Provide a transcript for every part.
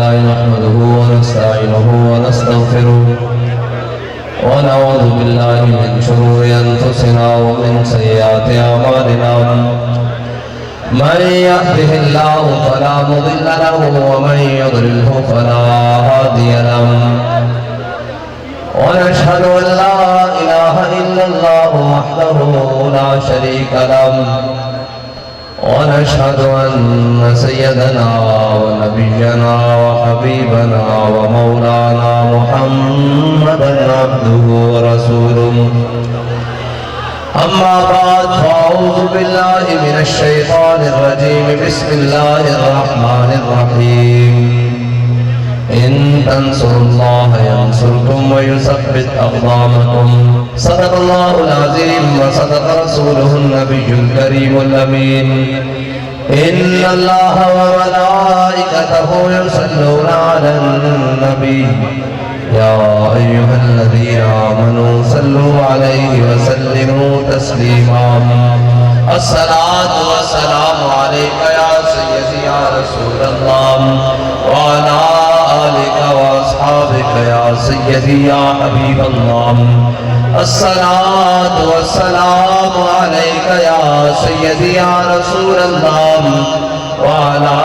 لله نحمده ونستعينه ونستغفره ونعوذ بالله من شرور أنفسنا ومن سيئات أعمالنا من يهده الله فلا مضل له ومن يضلله فلا هادي له ونشهد أن لا إله إلا الله وحده لا شريك له ونشهد أن سيدنا ونبينا وحبيبنا ومولانا محمدا عبده ورسوله أما بعد فأعوذ بالله من الشيطان الرجيم بسم الله الرحمن الرحيم إن تنصروا الله ينصركم ويثبت أقدامكم صدق الله العظيم وصدق رسوله النبي الكريم الأمين إن الله وملائكته يصلون على النبي يا أيها الذين آمنوا صلوا عليه وسلموا تسليما الصلاة والسلام عليك يا سيدي يا رسول الله وعلى آلك وأصحابك يا سيدي يا حبيب الله الصلاة والسلام عليك يا سيدي يا رسول الله وعلى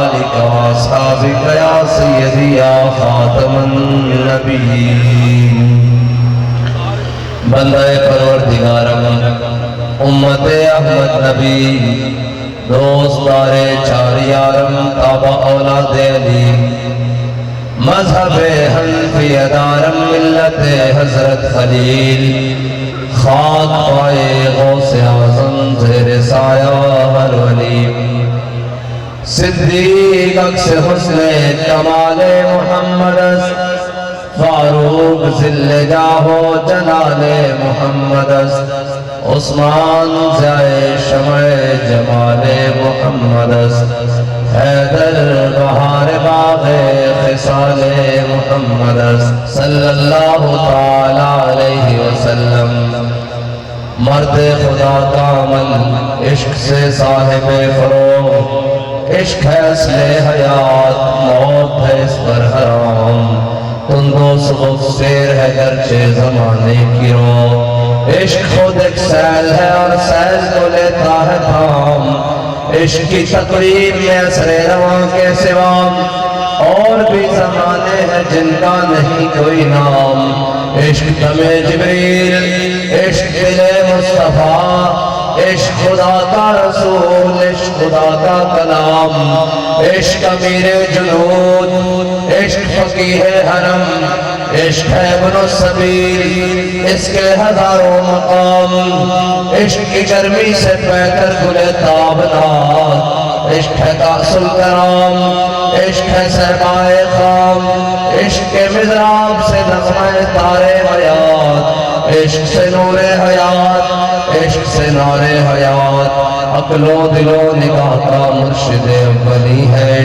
آلك وأصحابك يا سيدي يا خاتم النبيين بندہ پروردگارم امت احمد نبی دوستار چار یارم تابع اولاد علی مذہب حنفی دارم ملت حضرت خلیل خاک پائے غوث اعظم زیر سایہ ہر ولی صدیق اکس حسن کمال محمد فاروق ذل جاہو جلال محمد عثمان زائے شمع جمال محمد حیدر بہار باغ خصال محمد صلی اللہ تعالی علیہ وسلم مرد خدا کا عمل عشق سے صاحب فروغ عشق ہے اصل حیات موت ہے اس پر حرام تندوس غفیر ہے گرچہ زمانے کی رو عشق خود ایک سیل ہے اور سیل کو لیتا ہے تھام عشق کی تقریب میں اثر رواں کے سوا اور بھی زمانے ہیں جن کا نہیں کوئی نام عشق دم جبریل عشق دل مصطفیٰ عشق خدا کا رسول عشق خدا کا کلام عشق امیر جنود عشق فقیہ حرم عشق ہے ابن السبیل اس کے ہزاروں مقام عشق کی گرمی سے پیکر گلے تابنات عشق ہے کاس الکرام عشق ہے سہمائے خام عشق کے مضراب سے نغمہ تارے حیات عشق سے نور حیات عشق سے نار حیات عقل و دل و نگاہ کا مرشد اولی ہے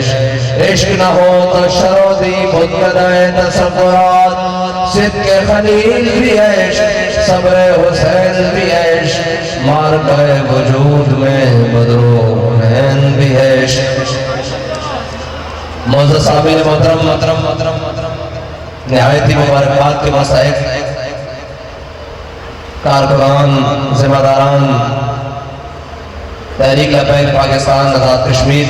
عشق نہ ہو تو شرودی بدگدائے تصورات صدق خلیل بھی ہے عشق صبر حسین بھی ہے عشق مارکہ وجود میں بدر و حنین بھی ہے عشق معزز صاحبین محترم نہایت ہی مبارکباد کے مسائق کارکنان ذمہ داران تحریک لبیک پاکستان آزاد کشمیر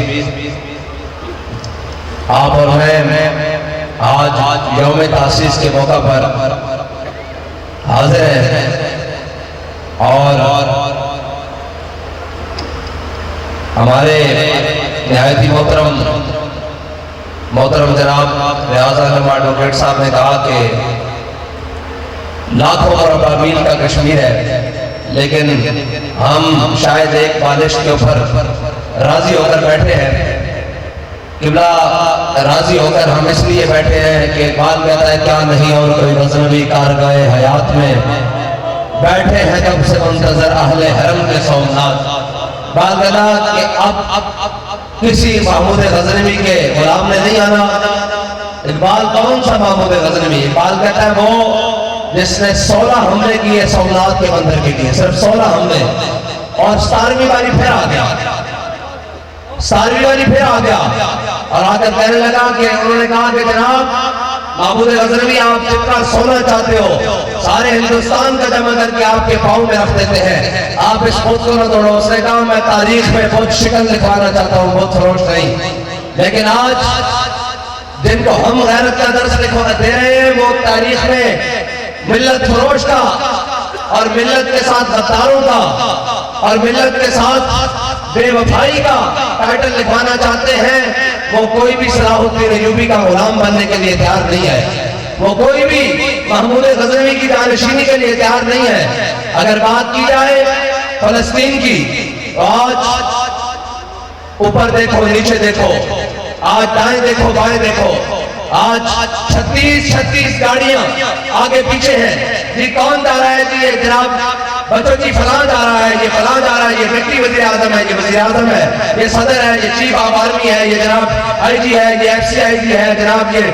آپ اور میں آج یوم تاسیس کے موقع پر حاضر ہیں اور ہمارے نہایت ہی محترم جناب ریاض علم ایڈوکیٹ صاحب نے کہا کہ لاکھوں مربع میل کا کشمیر ہے لیکن ہم شاید ایک بالش کے اوپر راضی ہو کر بیٹھے ہیں قبلہ راضی ہو کر ہم اس لیے بیٹھے ہیں کہ اقبال کہتا ہے کیا نہیں اور کوئی غزنوی کارگاہ حیات میں بیٹھے ہیں جب سے منتظر اہل حرم کے سومنات بات کہتا ہے کہ اب کسی محمود غزنوی کے غلام نے نہیں آنا اقبال کون سا محمود غزنوی اقبال کہتا ہے وہ جس نے 16 حملے کیے سومنات کے بندر کے لیے صرف 16 حملے اور 17ویں باری پھر آ گیا ساری والی پھر آ گیا اور آ کر کہنے لگا کہ انہوں نے کہا کہ جناب محمود غزنوی آپ جتنا سونا چاہتے ہو سارے ہندوستان کا جمع کر کے آپ کے پاؤں میں رکھ دیتے ہیں، آپ اس خود کو نہ توڑو۔ اس نے کہا میں تاریخ میں بہت شکل لکھوانا چاہتا ہوں، بہت فروش نہیں، لیکن آج جن کو ہم غیرت کا درس دے رہے ہیں وہ تاریخ میں ملت فروش کا اور ملت کے ساتھ غداروں کا اور ملت کے ساتھ بے وفائی کا ٹائٹل لکھوانا چاہتے ہیں۔ وہ کوئی بھی صلاح الدین ایوبی کا غلام بننے کے لیے تیار نہیں ہے، وہ کوئی بھی محمود غزنوی کی جانشینی کے لیے تیار نہیں ہے۔ اگر بات کی جائے فلسطین کی تو آج اوپر دیکھو نیچے دیکھو، آج دائیں دیکھو بائیں دیکھو، آج 36 گاڑیاں آگے پیچھے ہیں۔ جی کون جا رہا ہے؟ جی یہ جناب بچوں جی فلاں جا رہا ہے، یہ فلاں جا رہا ہے، یہ ڈپٹی وزیر اعظم ہے، یہ وزیر اعظم ہے، یہ صدر ہے، یہ چیف آف آرمی ہے، یہ جناب آئی جی ہے، یہ ایف سی آئی جی ہے، جناب یہ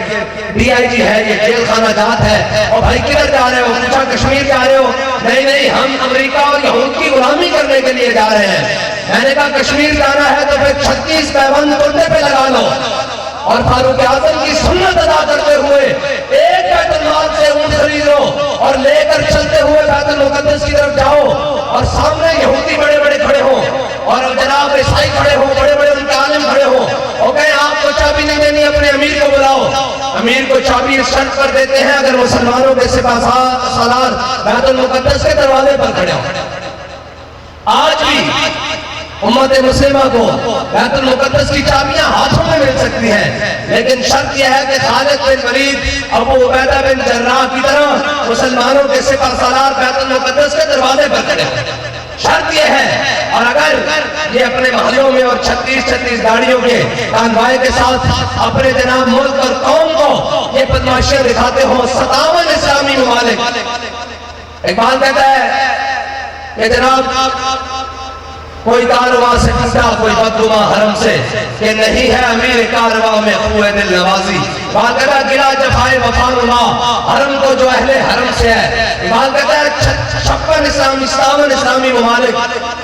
ڈی آئی جی ہے، یہ جیل خانہ جات ہے۔ اور بھائی کدھر جا رہے ہو؟ پوچھا کشمیر جا رہے ہو؟ نہیں ہم امریکہ اور یہود کی غلامی کرنے کے لیے جا رہے ہیں۔ میں نے کہا کشمیر جانا ہے تو پھر 36 پیبند کندھے پہ لگا لو اور فاروق اعظم کی سنت ادا کرتے ہوئے ایک بیت المال سے اونٹ خرید لو اور لے کر چلتے ہوئے بیت المقدس کی طرف جاؤ اور سامنے یہودی بڑے بڑے کھڑے ہوں اور جناب عیسائی کھڑے ہوں، بڑے بڑے ان کے عالم کھڑے ہوں اور کہیں آپ کو چابی نہیں دینی، اپنے امیر کو بلاؤ۔ امیر کو چابی اس شرط پر دیتے ہیں اگر مسلمانوں کے سپہ سالار بیت المقدس کے دروازے پر کھڑے ہوں۔ آج بھی امت مسلمہ کو بیت المقدس کی چابیاں ہاتھوں میں مل سکتی ہیں، لیکن شرط یہ ہے کہ خالد بن ولید، ابو عبیدہ بن جراح کی طرح مسلمانوں کے سپہ سالار بیت المقدس کے دروازے پر کھڑے ہیں۔ شرط یہ ہے، اور اگر یہ اپنے محلوں میں اور 36 گاڑیوں کے کانوائے کے ساتھ اپنے جناب ملک اور قوم کو یہ بدماشیاں دکھاتے ہوں 57 اسلامی ممالک۔ اقبال کہتا ہے کہ جناب کوئی کارواں سے پھنسا کوئی بدگماں حرم سے، کہ نہیں ہے امیر کارواں میں قوت دل نوازی۔ اقبال کہتا ہے گلا جفائے وفا نما حرم کو جو اہل حرم سے ہے۔ اقبال کہتا ہے 57 اسلامی ممالک،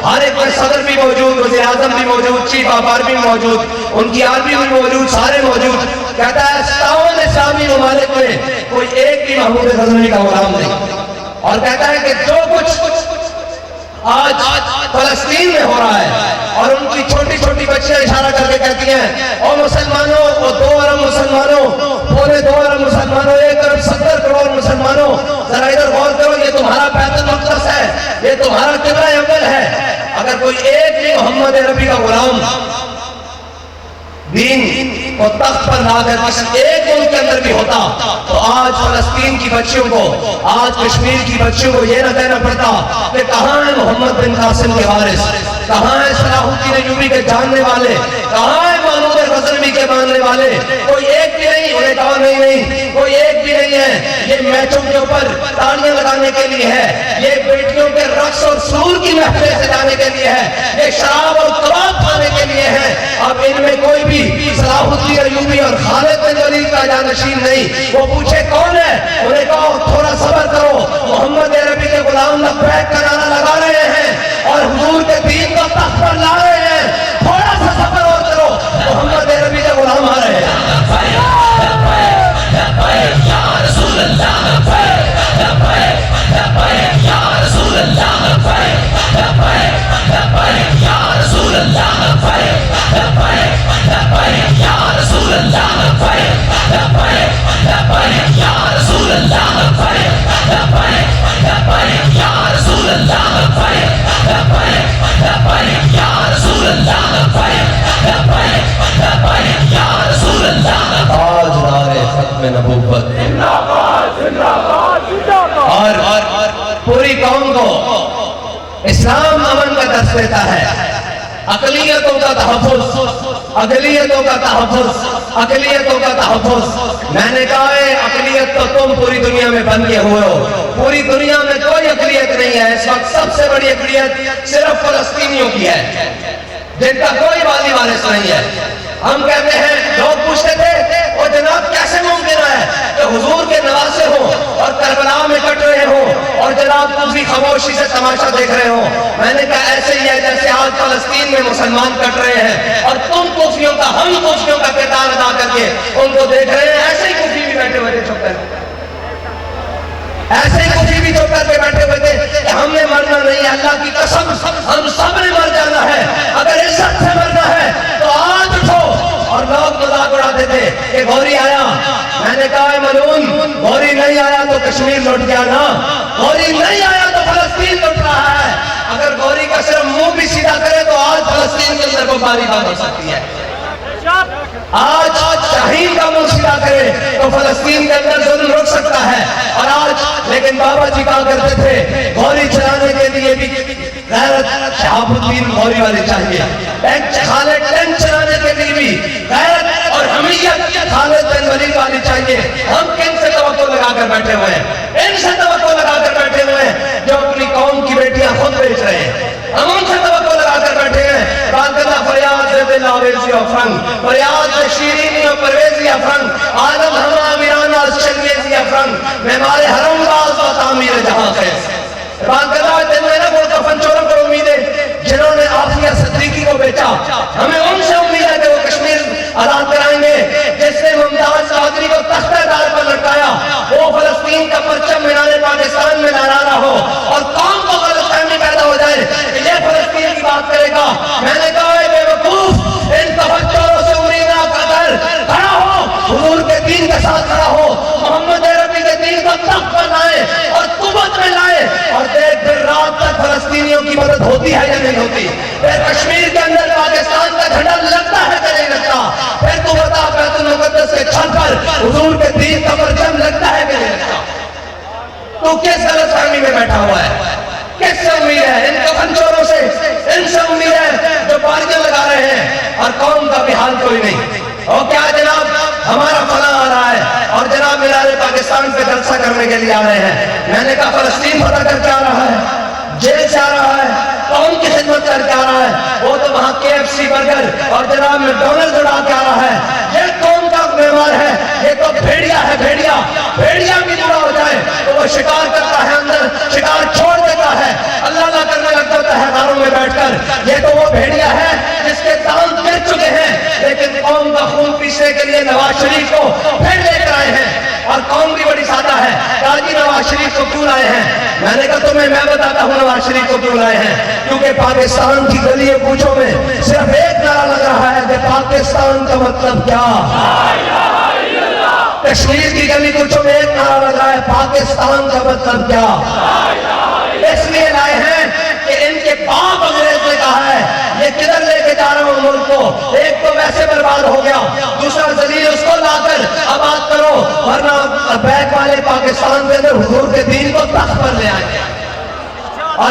ہر ایک میں صدر بھی موجود، وزیر اعظم بھی موجود، چیف آف آرمی بھی موجود، ان کی آرمی بھی موجود، سارے موجود۔ کہتا ہے 57 اسلامی ممالک میں کوئی ایک بھی محمود غزنوی کا غلام نہیں، اور کہتا ہے کہ جو کچھ آج فلسطین میں ہو رہا ہے اور ان کی چھوٹی چھوٹی بچیاں اشارہ کر کے کہتی ہیں او مسلمانوں، او 2 ارب مسلمانوں، پورے 2 ارب مسلمانوں، 1 ارب 70 کروڑ مسلمانوں، ذرا ادھر غور کرو، یہ تمہارا بیت المقدس ہے، یہ تمہارا قبلہ اول ہے۔ اگر کوئی ایک بھی محمد عربی کا غلام دین کو تخت پر لا کر کسی ایک ملک کے اندر بھی ہوتا تو آج فلسطین کی بچیوں کو، آج کشمیر کی بچیوں کو یہ نہ کہنا پڑتا کہ کہاں ہے محمد بن قاسم کے وارث، کہاں ہے صلاح الدین ایوبی کے جاننے والے، کہاں ہے محمود غزنوی کے ماننے والے؟ کوئی ایک بھی نہیں۔ انہیں کہا نہیں کوئی ایک بھی نہیں ہے، یہ میچوں کے اوپر تالیاں لگانے کے لیے ہے، یہ بیٹیوں کے رقص اور سرور کی محفلیں سجانے کے لیے ہے، یہ شراب اور کباب کھانے کے لیے ہے۔ اب ان میں کوئی بھی صلاح الدین ایوبی اور خالد بن ولید کا جانشین نہیں۔ وہ پوچھے کون ہے؟ انہیں کہا تھوڑا صبر کرو، محمد عربی کے غلام لبیک کا نعرہ لگا رہے ہیں اور حضور کے دین کو تخت پر لا رہے ہیں، تھوڑا سا صبر اور کرو، محمد عربی کے غلام آ رہے ہیں۔ اور پوری قوم کو اسلام امن کا درس دیتا ہے، اقلیتوں کا تحفظ، اقلیتوں کا تحفظ، اقلیتوں کا تحفظ۔ میں نے کہا ہے اقلیت تو تم پوری دنیا میں بن کے ہوئے ہو، پوری دنیا میں کوئی اقلیت نہیں ہے۔ اس وقت سب سے بڑی اقلیت صرف فلسطینیوں کی ہے جن کا کوئی والی وارث نہیں ہے۔ ہم کہتے ہیں، لوگ پوچھتے تھے وہ جناب کیسے ممکن ہے کہ حضور کے نواسے ہوں اور کربلا میں کٹ رہے ہوں اور جناب دوسری خاموش خاموشی سے تماشا دیکھ رہے ہو. میں نے کہا ایسے ہی ہے جیسے آج فلسطین میں مسلمان کٹ رہے ہیں اور تم کوفیوں کا ہم کوفیوں کا کردار ادا کر کے ان کو دیکھ رہے ہیں. ایسے ہی کوفی بھی بیٹھے ہوئے تھے چپ کر کے, ایسے ہی کوفی بھی چپ کر کے بیٹھے ہوئے تھے کہ ہم نے مرنا نہیں ہے, اللہ کی قسم ہم سب نے مر جانا ہے. اگر عزت سے مرنا ہے تو آج اٹھو. اور لوگ مذاق اڑاتے تھے کہ غوری آیا. میں نے کہا ملعون, غوری نہیں آیا تو کشمیر لوٹ گیا نا, غوری نہیں آیا تو فلسطین لوٹ رہا ہے. اگر غوری کا صرف منہ بھی سیدھا کرے تو آج فلسطین کے اندر کوئی باری بات ہو سکتی ہے. آج شاہین کا منہ سیدھا کرے تو فلسطین کے اندر ظلم رک سکتا ہے. اور آج لیکن بابا جی کہا کرتے تھے غوری چلانے کے لیے بھی غیرت شہاب الدین غوری والی چاہیے, خالد ٹینک چلانے کے لیے بھی غیرت اور حمیت خالد بن ولید والی چاہیے. ہم کن سے توقع لگا کر بیٹھے ہوئے ہیں, ان سے توقع لگا کر بیٹھے ہوئے ہیں جو اپنی قوم کی بیٹیاں خود بیچ رہے ہیں. ہم ان سے توقع لگا کر بیٹھے ہیں. بالکدہ فریاد سے دل آویزی و فرنگ, فریاد سے شیرینی و پرویزی افرنگ, عالم ہما میرانا شنگیزی افرنگ, معمار حرم باز و تعمیر جہاں خیز. بالکدہ دن میں نہ وہ کفن چوروں پر امیدیں جنہوں نے عافیہ صدیقی کو بیچا. ہمیں ان سے امید ہے کہ وہ کشمیر آزاد کرائیں گے. جس نے ممتاز قادری کو تختہ دار پر لٹکایا وہ فلسطین کا پرچم مینار پاکستان میں لہرا ہو اور قوم کو غلط فہمی پیدا ہو جائے کہ یہ فلسطین کی بات کرے گا. میں نے کہا اے بے وقوف, ان تفکروں سے امید نہ کر کھڑا ہو, حضور کے دین کے ساتھ کھڑا ہو, محمد عربی کے دین کو تخت پر لائے اور قوت میں لائے اور دیکھ پھر رات تک فلسطینیوں کی مدد ہوتی ہے یا نہیں ہوتی. پھر کشمیر کے اندر پاکستان کا جھنڈا لگتا ہے کہ نہیں لگتا. پھر تو بتا بیت المقدس کے چھت پر حضور کے دین کا پرچم لگتا ہے کہ نہیں لگتا. تو کس غلط فہمی میں بیٹھا ہوا ہے, کس سے امید ہے؟ ان کفن چوروں سے, ان سے امید ہے جو باریاں لگا رہے ہیں اور قوم کا بھی حال کوئی نہیں. اور کیا جناب ہمارا فلاں آ رہا ہے اور جناب مینار پاکستان پہ جلسہ کرنے کے لیے آ رہے ہیں. میں نے کہا فلسطین فتح کر کے آ رہا ہے, جیل سے آ رہا ہے, قوم کی خدمت کر کے آ رہا ہے. وہ تو وہاں KFC برگر اور جناب میکڈونلڈ اڑا کے آ رہا ہے. یہ قوم کا مہمان ہے, یہ تو بھیڑیا ہے. بھیڑیا بھی جڑا ہو جائے تو وہ شکار کرتا ہے, اندر شکار چھوڑ دیتا ہے, اللہ اللہ کرنے لگ جاتا ہے غاروں میں بیٹھ کر. یہ تو وہ بھیڑیا ہے جس کے دانت گر چکے ہیں, لیکن قوم کا خون پیسنے کے لیے نواز شریف کو پھر لے کر آئے ہیں. اور قوم بھی بڑی سادہ ہے, راجی نواز شریف کو کیوں لائے ہیں؟ میں نے کہا تمہیں میں بتاتا ہوں نواز شریف کو کیوں لائے ہیں. کیونکہ پاکستان کی گلی کوچوں میں صرف ایک نعرہ لگ رہا ہے کہ پاکستان کا مطلب کیا. کشمیر کی گلی کوچوں میں ایک نعرہ لگ رہا ہے, پاکستان کا مطلب کیا. اس لیے لائے ہیں کہ ان کے باپ انگریز نے کہا ہے یہ کدھر لے کے جا رہا ہوں ملک کو. ایک تو ویسے برباد ہو گیا, دوسرا ذلیل اس کو لا کر آباد کرو, ورنہ بیک والے پاکستان کے اندر حضور کے دین کو تخت پر لے آئیں گے. اور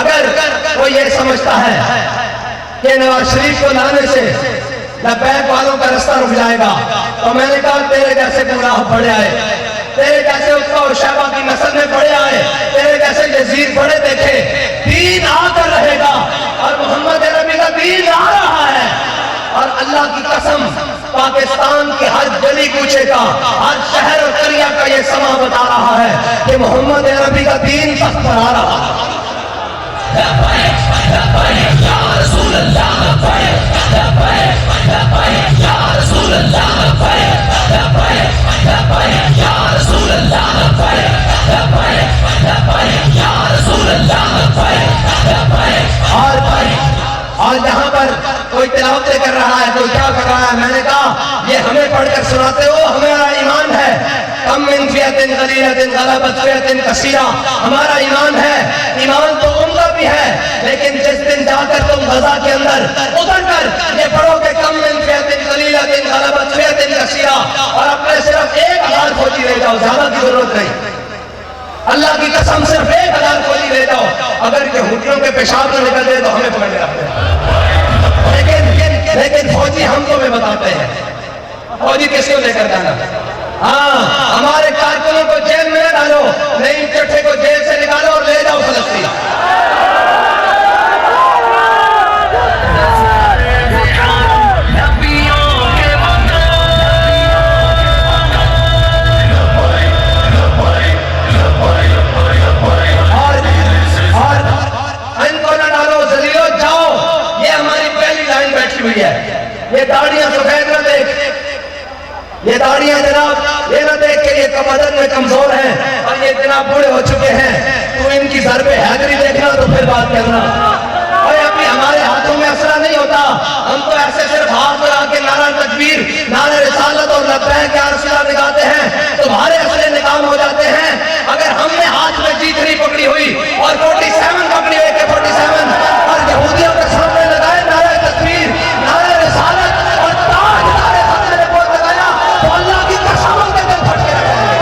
اگر کوئی یہ سمجھتا ہے کہ نواز شریف کو لانے سے بیک والوں کا رستہ رک جائے گا, تو میں نے کہا تیرے جیسے گمراہ بڑے آئے, تیرے جیسے عتبہ اور شیبہ کی نسل میں بڑے آئے, تیرے جیسے یزید بڑے دیکھے. دین آ کر رہے گا اور محمد عربی کا دین آ رہا ہے. اور اللہ کی قسم پاکستان کی ہر گلی کوچے کا, ہر شہر اور قریہ کا یہ سما بتا رہا ہے کہ محمد عربی کا دین تخت پر آ رہا ہے. یا رسول اللہ یا رسول اللہ یا رسول اللہ یا رسول اللہ. اور جہاں پر کوئی تلاوتیں کر رہا ہے, کوئی کیا کر رہا ہے, میں نے کہا یہ ہمیں پڑھ کر سناتے ہو, ہمارا ایمان ہے. کم من فئۃ قلیلۃ غلبت فئۃ کثیرہ, ہمارا ایمان ہے. ایمان تو ان کا بھی ہے, لیکن جس دن جا کر تم غزہ کے اندر اتر کر یہ پڑھو کہ کم من فئۃ قلیلۃ غلبت فئۃ کثیرہ, اور اپنے صرف 1000 فوجی لے جاؤ, زیادہ کی ضرورت نہیں. اللہ کی قسم صرف 1000 فوجی لے جاؤ. اگر یہودیوں کے پیشاب نہ نکل جائے تو ہمیں پکڑ کے رکھتے ہیں. لیکن فوجی ہم کو بھی بتاتے ہیں فوجی کس کو لے کر جانا. ہاں ہمارے کارکنوں کو جیل میں نہ ڈالو, نہیں چٹھے کو جیل سے نکالو اور لے جاؤ فلسطین. یہ داڑیاں جناب یہ نہ دیکھ کے یہ بدن میں کمزور ہیں اور یہ جناب بوڑھے ہو چکے ہیں، تو ان کی ضرب حیدری دیکھنا تو پھر بات کرنا۔ اور ابھی ہمارے ہاتھوں میں اسلحہ نہیں ہوتا، ہم تو ایسے صرف ہاتھ لگا کے نعرہ تکبیر، نعرہ رسالت اور لبیک یا رسول اللہ نگاتے ہیں، تمہارے اسلحے نکام ہو جاتے ہیں۔ اگر ہم نے ہاتھ میں G3 پکڑی ہوئی اور 47 پکڑی ہوئی کہ 47 اور یہودیوں کے سامنے لگائے نعرہ تکبیر، نعرہ رسالت اور تاج نعرہ ختم نبوت لگایا، تو اللہ کی قسم ان کے دل پھٹ کے رکھیں گے۔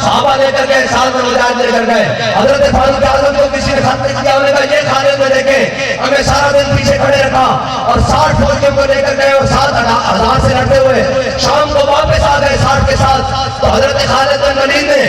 صحابہ لے کر گئے، سال میں مجاہد لے کر گئے، حضرت فاروق اعظم کو کسی نے خط لکھ دیا، انہوں نے کہا یہ خالد میں دیکھیں، ہمیں سارا دن پیچھے کھڑے رکھا اور 60 فوجیوں کو لے کر گئے اور 7,000 سے لڑتے ہوئے شام کو واپس آ گئے 60 کے ساتھ۔ تو حضرت خالد بن ولید نے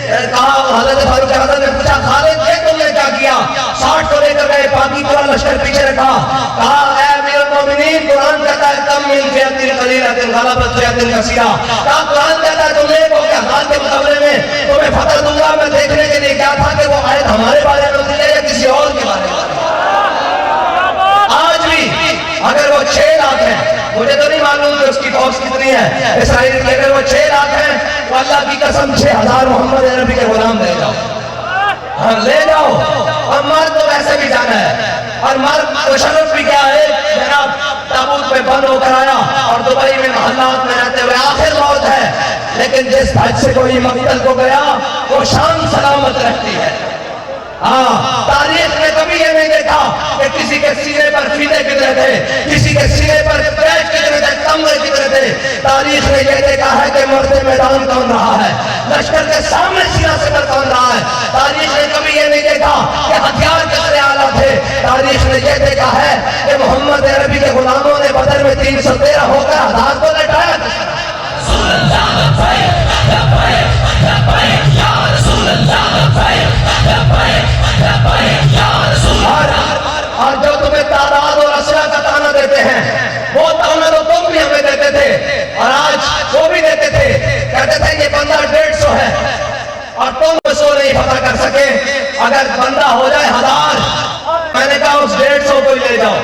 کہا، حضرت فاروق اعظم نے پوچھا خالد یہ تم نے کیا کیا؟ 60 کو لے کر گئے، باقی پورا لشکر پیچھے رکھا۔ کہا اے امیر المومنین، قرآن کہتا ہے کم من فئۃ قلیلۃ غلبت فئۃ کثیرہ، کہا قرآن کہتا ہے تم ایک ہو کے حال کے مقابلے میں تمہیں فتح دوں گا۔ میں دیکھنے کے لیے کیا تھا کہ وہ آیت ہمارے بارے میں اتری ہے یا کسی اور کے بارے میں۔ آج بھی اگر وہ 6 لاکھ ہیں، مجھے تو نہیں معلوم کہ اس کی فوج کتنی ہے اسرائیل کی، اگر وہ 6 لاکھ ہیں تو اللہ کی قسم 6,000 محمد عربی کے غلام لے جاؤ، ہاں لے جاؤ۔ اور مرد تو ویسے بھی جانا ہے، اور مرد مشرف بھی کیا ہے جناب، تابوت میں بند ہو کر آیا اور دبئی میں محلات میں رہتے ہوئے آخر موت ہے، لیکن جس بھج سے کوئی مقتل کو گیا وہ شان سلامت رہتی ہے۔ تاریخ نے کبھی یہ نہیں دیکھا کہ کسی کے سینے پر فیتے کتنے تھے، کسی کے سینے پر پیچ کتنے تھے، کمرے کتنے تھے۔ تاریخ نے یہ دیکھا ہے کہ مرد میدان کون رہا ہے، لشکر کے سامنے سینہ سے پر کون رہا ہے۔ تاریخ نے کبھی یہ نہیں دیکھا کہ ہتھیار کتنے اعلیٰ تھے۔ تاریخ نے یہ دیکھا ہے کہ محمد عربی کے غلاموں نے بدر میں 313 ہو کر 1000 کو لٹایا۔ اور جو تمہیں تعداد اور اسلحہ کا تانا دیتے ہیں، وہ تانا تو تم بھی ہمیں دیتے تھے اور آج وہ بھی دیتے تھے، کہتے تھے یہ بندہ 150 ہے اور تم 100 نہیں فتح کر سکے، اگر بندہ ہو جائے 1000، میں نے کہا اس 150 کو ہی لے جاؤ،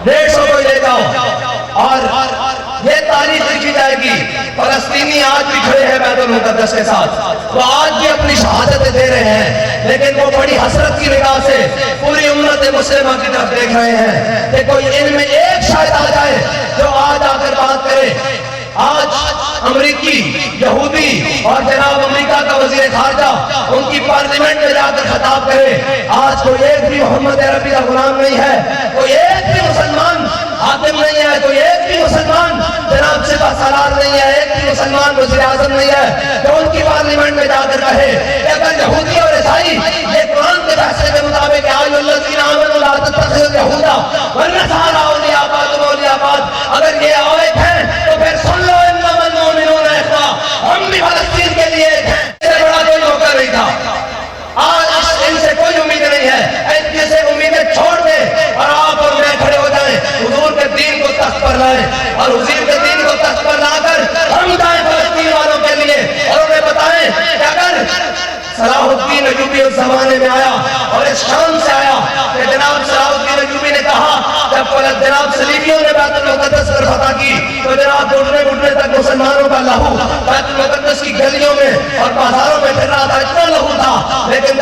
150 کو ہی لے جاؤ۔ اور یہ تاریخ لکھی جائے گی۔ فلسطینی آج بھی کھڑے ہیں بیت المقدس کے ساتھ، وہ آج بھی اپنی شہادتیں دے رہے ہیں، لیکن وہ بڑی حسرت کی نگاہ سے پوری امت مسلمہ کی طرف دیکھ رہے ہیں کہ کوئی ان میں ایک شاید آ جائے جو آج آ کر بات کرے۔ آج امریکی، یہودی اور جناب امریکہ کا وزیر خارجہ ان کی پارلیمنٹ میں جا کر خطاب کرے، آج کوئی ایک بھی محمد عربی کا غلام نہیں ہے، کوئی ایک بھی مسلمان حاکم نہیں ہے، کوئی ایک بھی مسلمان جناب سپہ سالار نہیں ہے، ایک بھی مسلمان وزیر اعظم نہیں ہے جو ان کی پارلیمنٹ میں جا کر کہے کہ اگر یہودی اور عیسائی یہ قرآن کے فیصلے کے مطابق اگر یہ ایک ہیں تو پھر سن لو انما المؤمنون اخوہ، ہم بھی فلسطین کے لیے ایک ہیں، اس سے بڑا کوئی موقع نہیں تھا۔ آج ان سے کوئی امید نہیں ہے، ان سے امیدیں چھوڑ دیں اور آپ اور میں کھڑے ہو جائیں، حضور کے دین کو تخت پر لائیں اور حضور کے دین کو تخت پر لا کر ہم جائیں فلسطین والوں کے لیے اور انہیں بتائیں کہ اگر صلاح الدین ایوبی اس زمانے میں آیا اور اس شام سے آیا کہ جناب صلاح الدین ایوبی نے کہا جب جناب صلیبیوں نے بیت المقدس پر فتح کی تو جناب گھٹنے تک مسلمانوں کا لہو بیت المقدس کی گلیوں میں اور بازاروں میں پھر رہا تھا، اتنا لہو تھا، لیکن